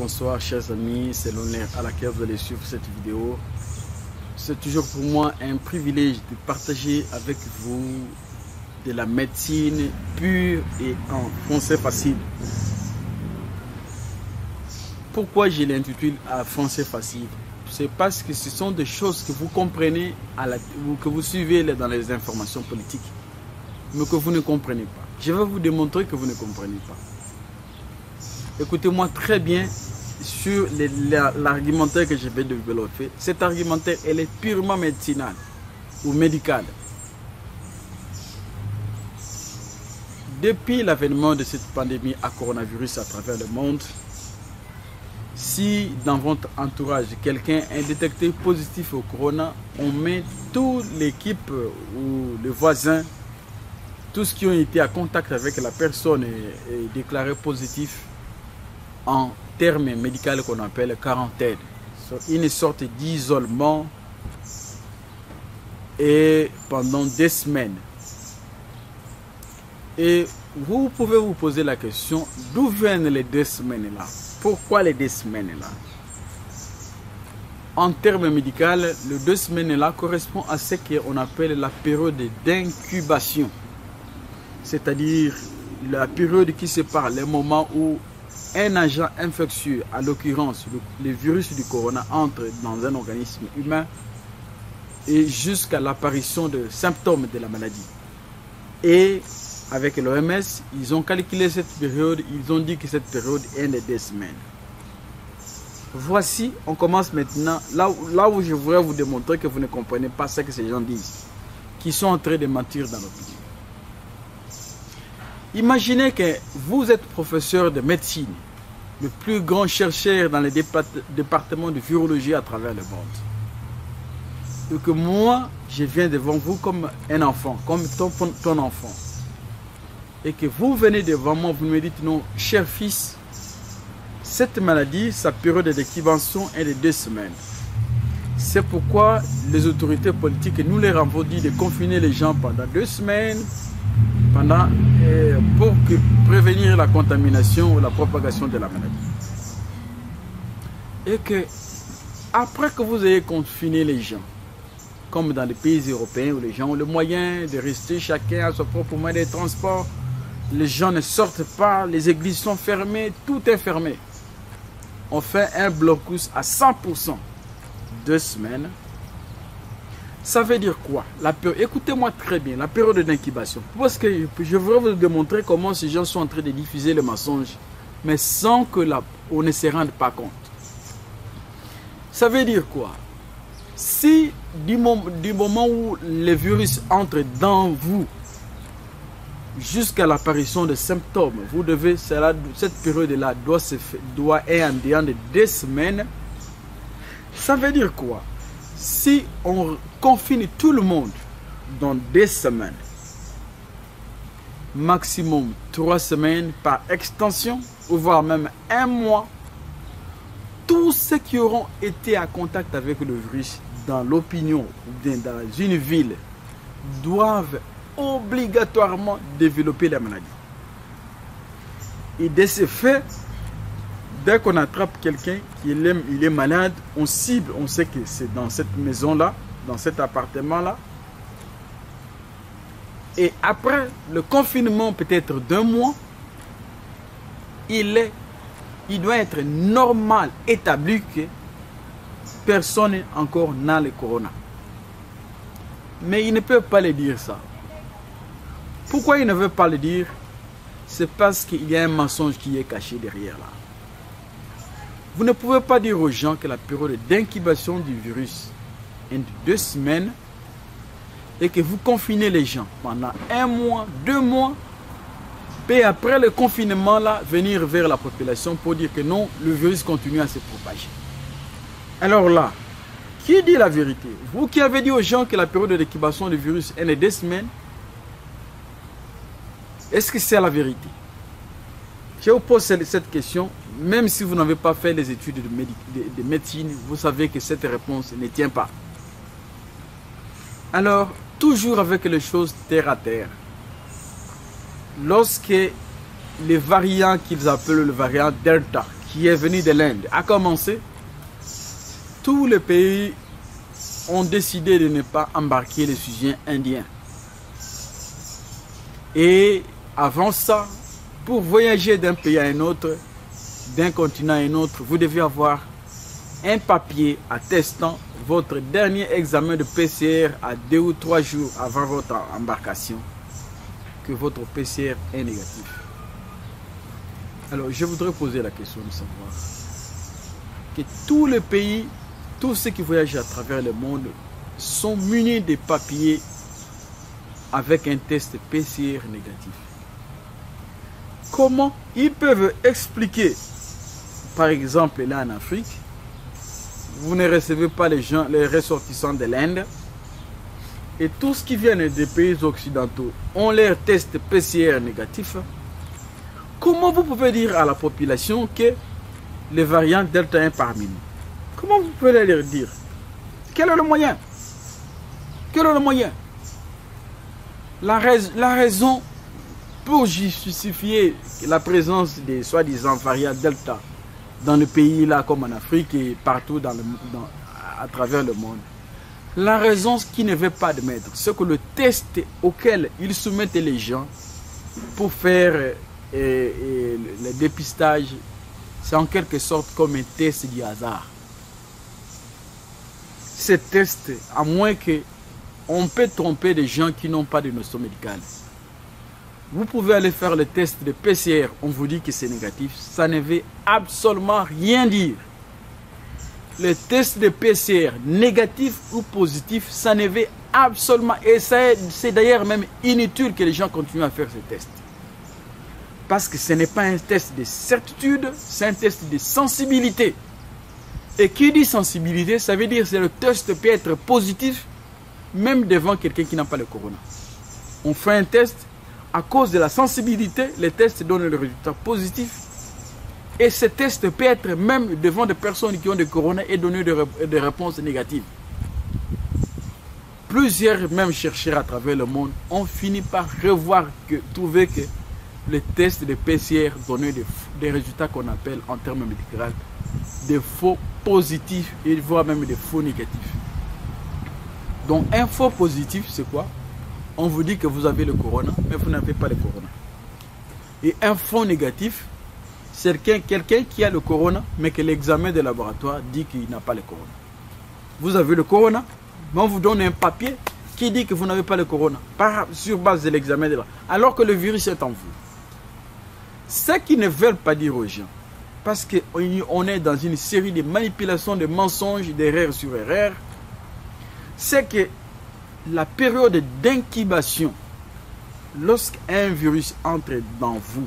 bonsoir chers amis, c'est l'honneur à laquelle vous allez suivre cette vidéo. C'est toujours pour moi un privilège de partager avec vous de la médecine pure et en français facile. Pourquoi je l'intitule à français facile? C'est parce que ce sont des choses que vous comprenez, que vous suivez dans les informations politiques, mais que vous ne comprenez pas. Je vais vous démontrer que vous ne comprenez pas. Écoutez-moi très bien sur l'argumentaire que je vais développer. Cet argumentaire, elle est purement médicinal ou médical. Depuis l'avènement de cette pandémie à coronavirus à travers le monde, si dans votre entourage, quelqu'un est détecté positif au corona, on met toute l'équipe ou les voisins, tous ceux qui ont été en contact avec la personne et déclaré positif, en termes médicaux qu'on appelle quarantaine. Une sorte d'isolement et pendant des semaines. Et vous pouvez vous poser la question, d'où viennent les 2 semaines là? Pourquoi les 2 semaines là? En termes médicaux, les 2 semaines là correspond à ce qu'on appelle la période d'incubation. C'est-à-dire la période qui sépare les moments où un agent infectieux, à l'occurrence le virus du corona, entre dans un organisme humain et jusqu'à l'apparition de symptômes de la maladie. Et avec l'OMS, ils ont calculé cette période, ils ont dit que cette période est de 2 semaines. Voici, on commence maintenant, là où je voudrais vous démontrer que vous ne comprenez pas ce que ces gens disent, qui sont en train de mentir dans l'opinion. Imaginez que vous êtes professeur de médecine, le plus grand chercheur dans les départements de virologie à travers le monde. Et que moi, je viens devant vous comme un enfant, comme ton enfant. Et que vous venez devant moi, vous me dites non, cher fils, cette maladie, sa période d'incubation est de 2 semaines. C'est pourquoi les autorités politiques nous leur avons dit de confiner les gens pendant 2 semaines, pour prévenir la contamination ou la propagation de la maladie. Et que après que vous ayez confiné les gens, comme dans les pays européens où les gens ont le moyen de rester chacun à son propre moyen de transport, les gens ne sortent pas, les églises sont fermées, tout est fermé. On fait un blocus à 100%. 2 semaines. Ça veut dire quoi? Écoutez-moi très bien, la période d'incubation. Parce que je voudrais vous démontrer comment ces gens sont en train de diffuser le mensonge, mais sans que on ne se rende pas compte. Ça veut dire quoi? Si du moment où le virus entre dans vous, jusqu'à l'apparition de symptômes, cette période-là doit être en dehors de 2 semaines, ça veut dire quoi? Si on confine tout le monde dans 2 semaines, maximum 3 semaines par extension, ou voire même 1 mois, tous ceux qui auront été en contact avec le virus dans l'opinion ou bien dans une ville doivent obligatoirement développer la maladie. Et de ce fait, dès qu'on attrape quelqu'un qui est malade, on cible, on sait que c'est dans cette maison-là, dans cet appartement-là. Et après le confinement peut-être d'1 mois, il doit être normal, établi que personne encore n'a le corona. Mais il ne peut pas le dire ça. Pourquoi il ne veut pas le dire? C'est parce qu'il y a un mensonge qui est caché derrière là. Vous ne pouvez pas dire aux gens que la période d'incubation du virus est de 2 semaines et que vous confinez les gens pendant 1 mois, 2 mois, et après le confinement là, venir vers la population pour dire que non, le virus continue à se propager. Alors là, qui dit la vérité? Vous qui avez dit aux gens que la période d'incubation du virus est de 2 semaines, est-ce que c'est la vérité? Je vous pose cette question, même si vous n'avez pas fait les études de médecine, vous savez que cette réponse ne tient pas. Alors, toujours avec les choses terre à terre. Lorsque les variants qu'ils appellent le variant Delta, qui est venu de l'Inde a commencé, tous les pays ont décidé de ne pas embarquer les sujets indiens. Et avant ça, pour voyager d'un pays à un autre, d'un continent à un autre, vous devez avoir un papier attestant votre dernier examen de PCR à 2 ou 3 jours avant votre embarcation, que votre PCR est négatif. Alors, je voudrais poser la question de savoir que tous les pays, tous ceux qui voyagent à travers le monde sont munis de papiers avec un test PCR négatif. Comment ils peuvent expliquer, par exemple là en Afrique, vous ne recevez pas les ressortissants de l'Inde et tous qui viennent des pays occidentaux ont leur test PCR négatif. Comment vous pouvez dire à la population que le variant Delta est parmi nous? Comment vous pouvez leur dire? Quel est le moyen? Quel est le moyen? La raison pour justifier la présence des soi-disant variants Delta dans le pays là comme en Afrique et partout à travers le monde, la raison qui ne veut pas admettre, c'est que le test auquel ils soumettent les gens pour faire le dépistage, c'est en quelque sorte comme un test du hasard. Ce test, à moins qu'on peut tromper des gens qui n'ont pas de notion médicale. Vous pouvez aller faire le test de PCR, on vous dit que c'est négatif, ça ne veut absolument rien dire. Le test de PCR, négatif ou positif, ça ne veut absolument, et c'est d'ailleurs même inutile que les gens continuent à faire ce test. Parce que ce n'est pas un test de certitude, c'est un test de sensibilité. Et qui dit sensibilité, ça veut dire que le test peut être positif, même devant quelqu'un qui n'a pas le corona. On fait un test, à cause de la sensibilité, le test donne le résultat positif. Et ce test peut être même devant des personnes qui ont le corona et donner des réponses négatives. Plusieurs même chercheurs à travers le monde ont fini par trouver que le test de PCR donnait des résultats qu'on appelle en termes médicaux des faux positifs et voire même des faux négatifs. Donc un faux positif, c'est quoi? On vous dit que vous avez le corona, mais vous n'avez pas le corona. Et un faux négatif, c'est quelqu'un qui a le corona, mais que l'examen de laboratoire dit qu'il n'a pas le corona. Vous avez le corona, mais on vous donne un papier qui dit que vous n'avez pas le corona, sur base de l'examen de laboratoire, alors que le virus est en vous. Ce qu'ils ne veulent pas dire aux gens, parce qu'on est dans une série de manipulations, de mensonges, d'erreurs sur erreurs, c'est que la période d'incubation, lorsqu'un virus entre dans vous,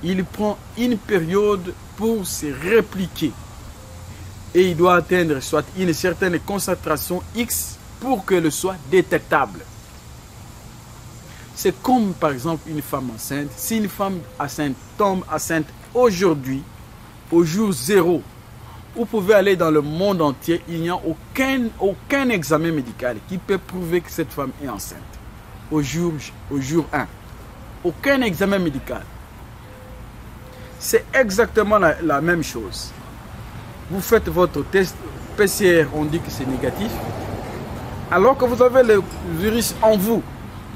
il prend une période pour se répliquer. Et il doit atteindre soit une certaine concentration X pour que le soit détectable. C'est comme par exemple une femme enceinte. Si une femme enceinte tombe enceinte aujourd'hui, au jour 0, vous pouvez aller dans le monde entier, il n'y a aucun examen médical qui peut prouver que cette femme est enceinte. Au jour 1. Aucun examen médical. C'est exactement la même chose. Vous faites votre test PCR, on dit que c'est négatif. Alors que vous avez le virus en vous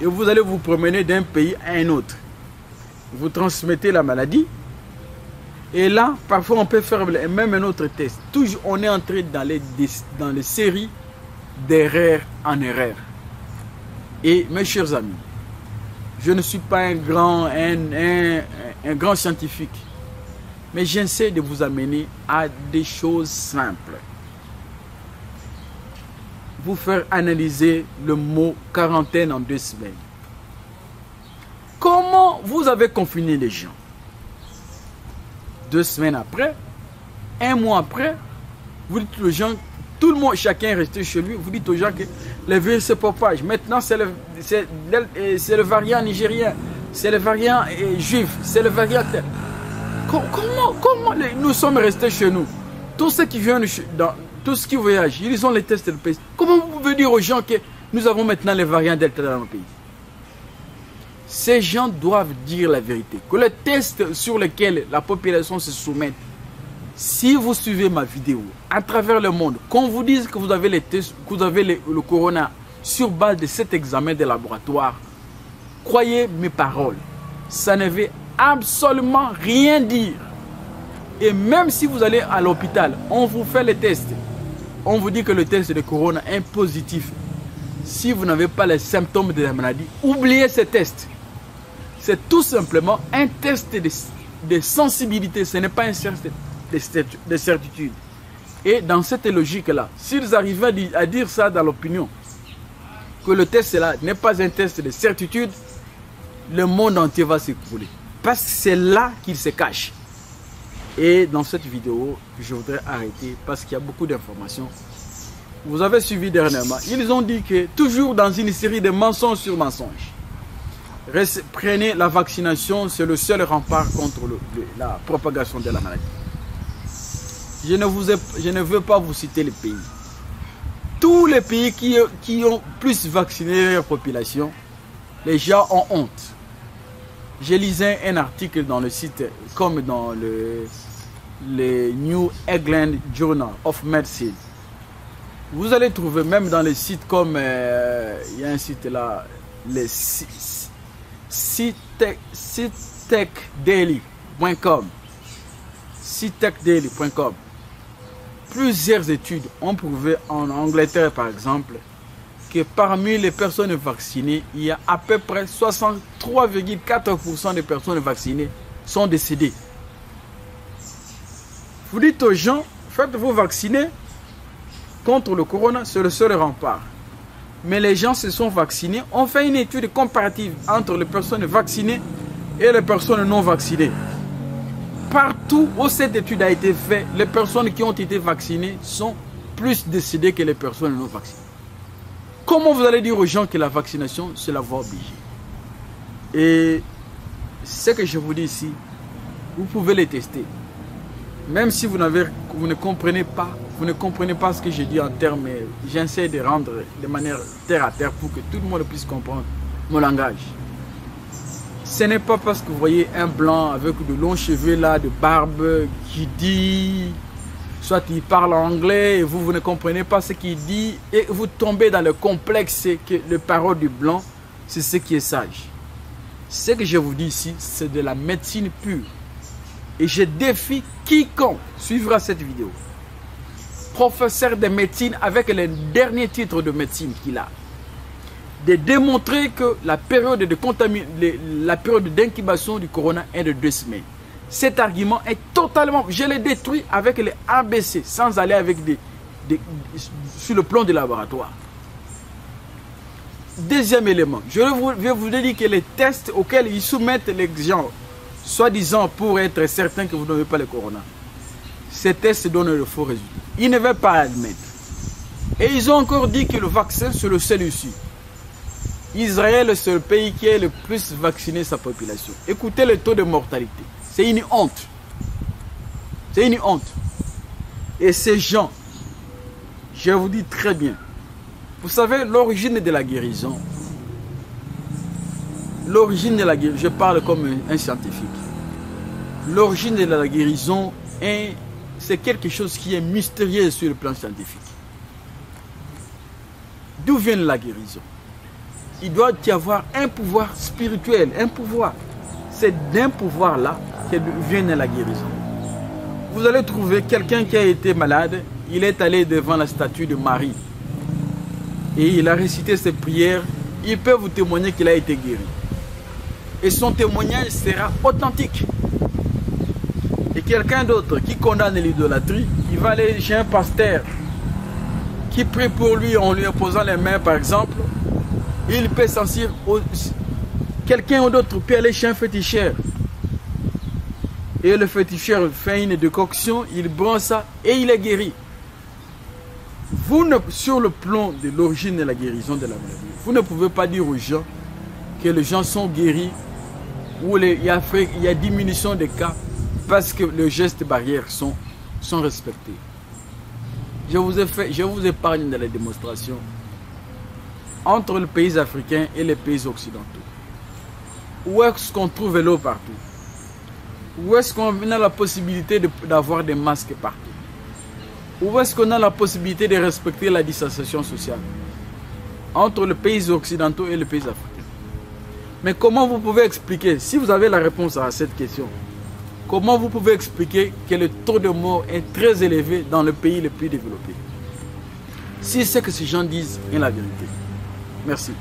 et vous allez vous promener d'un pays à un autre. Vous transmettez la maladie. Et là, parfois, on peut faire même un autre test. Toujours, on est entré dans les séries d'erreurs en erreurs. Et mes chers amis, je ne suis pas un grand scientifique. Mais j'essaie de vous amener à des choses simples. Vous faire analyser le mot quarantaine en 2 semaines. Comment vous avez confiné les gens? 2 semaines après, 1 mois après, vous dites aux gens, tout le monde, chacun est resté chez lui, vous dites aux gens que le virus se propage. Maintenant, c'est le variant nigérien, c'est le variant juif, c'est le variant... Comment nous sommes restés chez nous? Tous ceux qui viennent, tous ceux qui voyagent, ils ont les tests de PCR. Comment vous pouvez dire aux gens que nous avons maintenant les variants Delta dans nos pays? Ces gens doivent dire la vérité. Que les tests sur lesquels la population se soumet, si vous suivez ma vidéo à travers le monde, qu'on vous dise que vous avez les tests, que vous avez le corona sur base de cet examen de laboratoire, croyez mes paroles, ça ne veut absolument rien dire. Et même si vous allez à l'hôpital, on vous fait les tests, on vous dit que le test de corona est positif. Si vous n'avez pas les symptômes de la maladie, oubliez ce test. C'est tout simplement un test de sensibilité, ce n'est pas un test de certitude. Et dans cette logique-là, s'ils arrivaient à dire ça dans l'opinion, que le test là n'est pas un test de certitude, le monde entier va s'écrouler. Parce que c'est là qu'il se cache. Et dans cette vidéo, je voudrais arrêter parce qu'il y a beaucoup d'informations. Vous avez suivi dernièrement, ils ont dit que toujours dans une série de mensonges sur mensonges. Prenez la vaccination, c'est le seul rempart contre la propagation de la maladie. Je ne veux pas vous citer les pays. Tous les pays qui ont plus vacciné leur population, les gens ont honte. Je lisais un article dans le site, comme dans le New England Journal of Medicine. Vous allez trouver même dans les sites comme, il y a un site là, les citechdaily.com. citechdaily.com. Plusieurs études ont prouvé en Angleterre par exemple que parmi les personnes vaccinées, il y a à peu près 63,4% des personnes vaccinées sont décédées. Vous dites aux gens, faites-vous vacciner contre le corona, c'est le seul rempart. Mais les gens se sont vaccinés, on fait une étude comparative entre les personnes vaccinées et les personnes non vaccinées. Partout où cette étude a été faite, les personnes qui ont été vaccinées sont plus décédées que les personnes non vaccinées. Comment vous allez dire aux gens que la vaccination, c'est la voie obligée? Et ce que je vous dis ici, vous pouvez les tester. Même si vous ne comprenez pas, ce que je dis en termes, j'essaie de rendre de manière terre à terre pour que tout le monde puisse comprendre mon langage. Ce n'est pas parce que vous voyez un blanc avec de longs cheveux là, de barbe, qui dit, soit il parle anglais et vous ne comprenez pas ce qu'il dit et vous tombez dans le complexe que les paroles du blanc, c'est ce qui est sage. Ce que je vous dis ici, c'est de la médecine pure. Et je défie quiconque suivra cette vidéo. Professeur de médecine avec le dernier titre de médecine qu'il a. De démontrer que la période d'incubation du corona est de 2 semaines. Cet argument est totalement... Je l'ai détruit avec les ABC sans aller avec sur le plan du laboratoire. Deuxième élément, je vais vous dire que les tests auxquels ils soumettent les gens, soi-disant pour être certain que vous n'avez pas le corona, ces tests donnent le faux résultat. Ils ne veulent pas admettre. Et ils ont encore dit que le vaccin, c'est le seul issue. Israël, c'est le pays qui a le plus vacciné sa population. Écoutez le taux de mortalité. C'est une honte. C'est une honte. Et ces gens, je vous dis très bien, vous savez, l'origine de la guérison, je parle comme un scientifique. L'origine de la guérison, c'est quelque chose qui est mystérieux sur le plan scientifique. D'où vient la guérison? Il doit y avoir un pouvoir spirituel, un pouvoir. C'est d'un pouvoir-là que vient la guérison. Vous allez trouver quelqu'un qui a été malade, il est allé devant la statue de Marie. Et il a récité ses prières, il peut vous témoigner qu'il a été guéri. Et son témoignage sera authentique. Et quelqu'un d'autre qui condamne l'idolâtrie, il va aller chez un pasteur qui prie pour lui en lui imposant les mains par exemple. Il peut sentir, quelqu'un d'autre peut aller chez un féticheur. Et le féticheur fait une décoction, il branche ça et il est guéri. Sur le plan de l'origine de la guérison de la maladie, vous ne pouvez pas dire aux gens que les gens sont guéris ou il y a diminution des cas parce que les gestes barrières sont respectés. Je vous épargne dans les démonstrations entre les pays africains et les pays occidentaux. Où est-ce qu'on trouve l'eau partout? Où est-ce qu'on a la possibilité d'avoir des masques partout? Où est-ce qu'on a la possibilité de respecter la distanciation sociale entre les pays occidentaux et les pays africains? Mais comment vous pouvez expliquer, si vous avez la réponse à cette question, comment vous pouvez expliquer que le taux de mort est très élevé dans le pays le plus développé? Si ce que ces gens disent est la vérité. Merci.